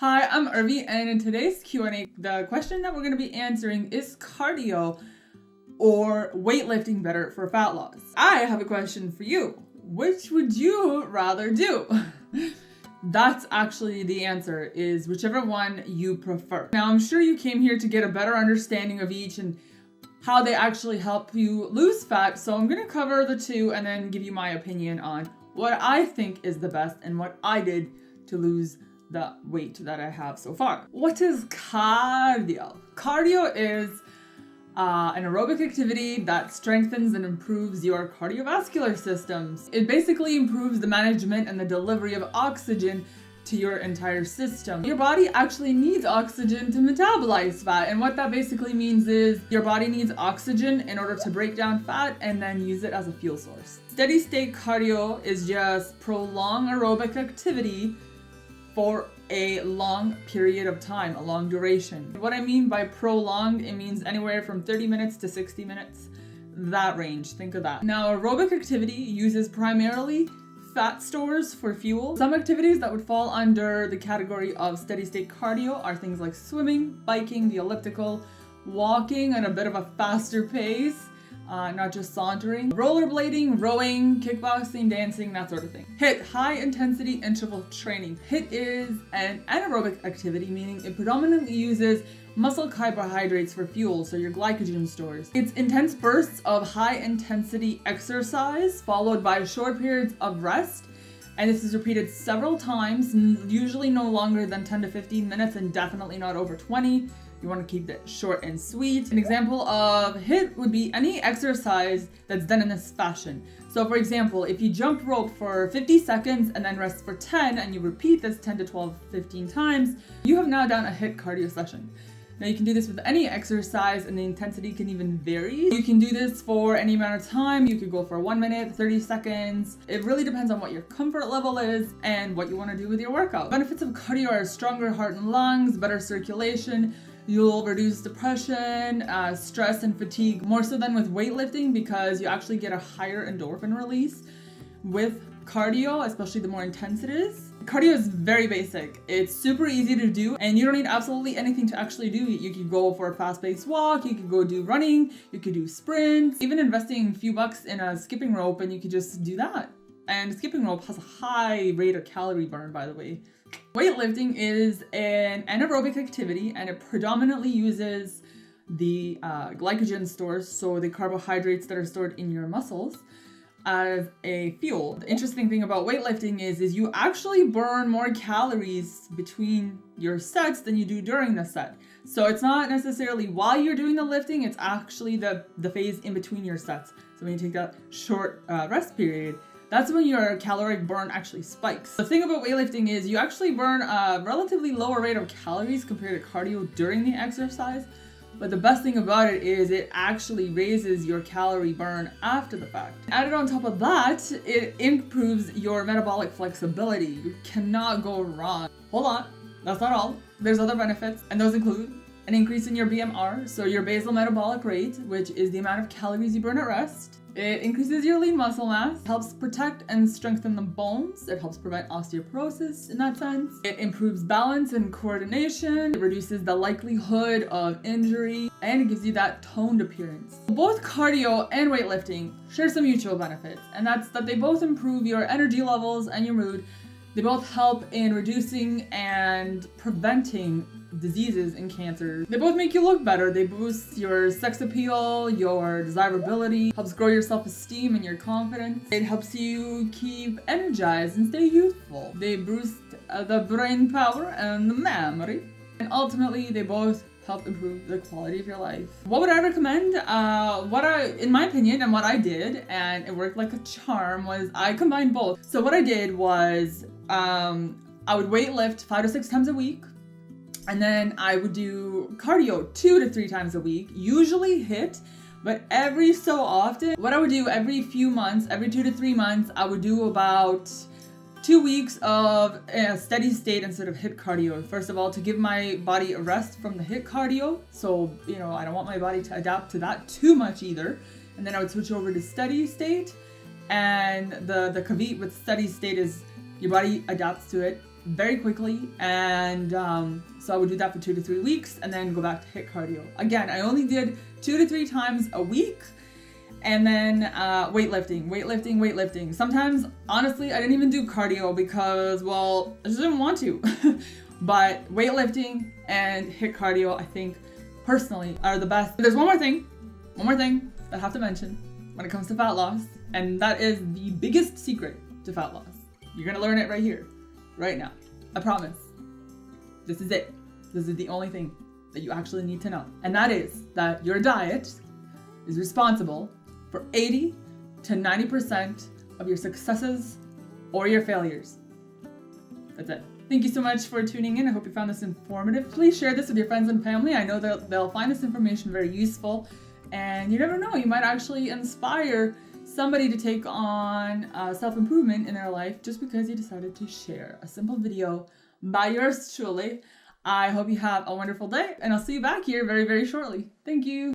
Hi, I'm Irvi, and in today's Q&A, the question that we're going to be answering is cardio or weightlifting better for fat loss? I have a question for you. Which would you rather do? That's actually the answer, is whichever one you prefer. Now, I'm sure you came here to get a better understanding of each and how they actually help you lose fat, so I'm going to cover the two and then give you my opinion on what I think is the best and what I did to lose the weight that I have so far. What is cardio? Cardio is an aerobic activity that strengthens and improves your cardiovascular systems. It basically improves the management and the delivery of oxygen to your entire system. Your body actually needs oxygen to metabolize fat, and what that basically means is your body needs oxygen in order to break down fat and then use it as a fuel source. Steady state cardio is just prolonged aerobic activity for a long period of time, a long duration. What I mean by prolonged, it means anywhere from 30 minutes to 60 minutes, that range, think of that. Now, aerobic activity uses primarily fat stores for fuel. Some activities that would fall under the category of steady state cardio are things like swimming, biking, the elliptical, walking at a bit of a faster pace, not just sauntering, rollerblading, rowing, kickboxing, dancing, that sort of thing. HIIT, high intensity interval training. HIIT is an anaerobic activity, meaning it predominantly uses muscle carbohydrates for fuel, so your glycogen stores. It's intense bursts of high intensity exercise followed by short periods of rest, and this is repeated several times, usually no longer than 10 to 15 minutes and definitely not over 20. You want to keep it short and sweet. An example of HIIT would be any exercise that's done in this fashion. So for example, if you jump rope for 50 seconds and then rest for 10 and you repeat this 10 to 12, 15 times, you have now done a HIIT cardio session. Now you can do this with any exercise and the intensity can even vary. You can do this for any amount of time. You could go for 1 minute, 30 seconds. It really depends on what your comfort level is and what you want to do with your workout. Benefits of cardio are stronger heart and lungs, better circulation. You'll reduce depression, stress, and fatigue more so than with weightlifting because you actually get a higher endorphin release with cardio, especially the more intense it is. Cardio is very basic. It's super easy to do and you don't need absolutely anything to actually do. You could go for a fast-paced walk, you could go do running, you could do sprints, even investing a few bucks in a skipping rope and you could just do that. And skipping rope has a high rate of calorie burn, by the way. Weightlifting is an anaerobic activity and it predominantly uses the glycogen stores, so the carbohydrates that are stored in your muscles, as a fuel. The interesting thing about weightlifting is you actually burn more calories between your sets than you do during the set. So it's not necessarily while you're doing the lifting, it's actually the phase in between your sets. So when you take that short rest period, that's when your caloric burn actually spikes. The thing about weightlifting is you actually burn a relatively lower rate of calories compared to cardio during the exercise, but the best thing about it is it actually raises your calorie burn after the fact. Added on top of that, it improves your metabolic flexibility. You cannot go wrong. Hold on, that's not all. There's other benefits, and those include an increase in your BMR, so your basal metabolic rate, which is the amount of calories you burn at rest. It increases your lean muscle mass, helps protect and strengthen the bones. It helps prevent osteoporosis in that sense. It improves balance and coordination. It reduces the likelihood of injury, and it gives you that toned appearance. Both cardio and weightlifting share some mutual benefits, and that's that they both improve your energy levels and your mood. They both help in reducing and preventing diseases and cancers. They both make you look better. They boost your sex appeal, your desirability, helps grow your self-esteem and your confidence. It helps you keep energized and stay youthful. They boost the brain power and the memory. And ultimately, they both help improve the quality of your life. What would I recommend? In my opinion, and what I did, and it worked like a charm, was I combined both. So what I did was I would weight lift 5 to 6 times a week. And then I would do cardio 2 to 3 times a week, usually HIIT, but every so often, what I would do every few months, every 2 to 3 months, I would do about 2 weeks of steady state instead of HIIT cardio. First of all, to give my body a rest from the HIIT cardio. So, I don't want my body to adapt to that too much either. And then I would switch over to steady state. And the caveat with steady state is Your body adapts to it very quickly, and so I would do that for 2 to 3 weeks and then go back to HIIT cardio. Again, I only did 2 to 3 times a week, and then weightlifting. Sometimes, honestly, I didn't even do cardio because, well, I just didn't want to. But weightlifting and HIIT cardio, I think, personally, are the best. There's one more thing that I have to mention when it comes to fat loss, and that is the biggest secret to fat loss. You're gonna learn it right here, right now. I promise. This is it. This is the only thing that you actually need to know. And that is that your diet is responsible for 80 to 90% of your successes or your failures. That's it. Thank you so much for tuning in. I hope you found this informative. Please share this with your friends and family. I know they'll find this information very useful. And you never know, you might actually inspire somebody to take on self-improvement in their life just because you decided to share a simple video by yours truly. I hope you have a wonderful day, and I'll see you back here very, very shortly. Thank you.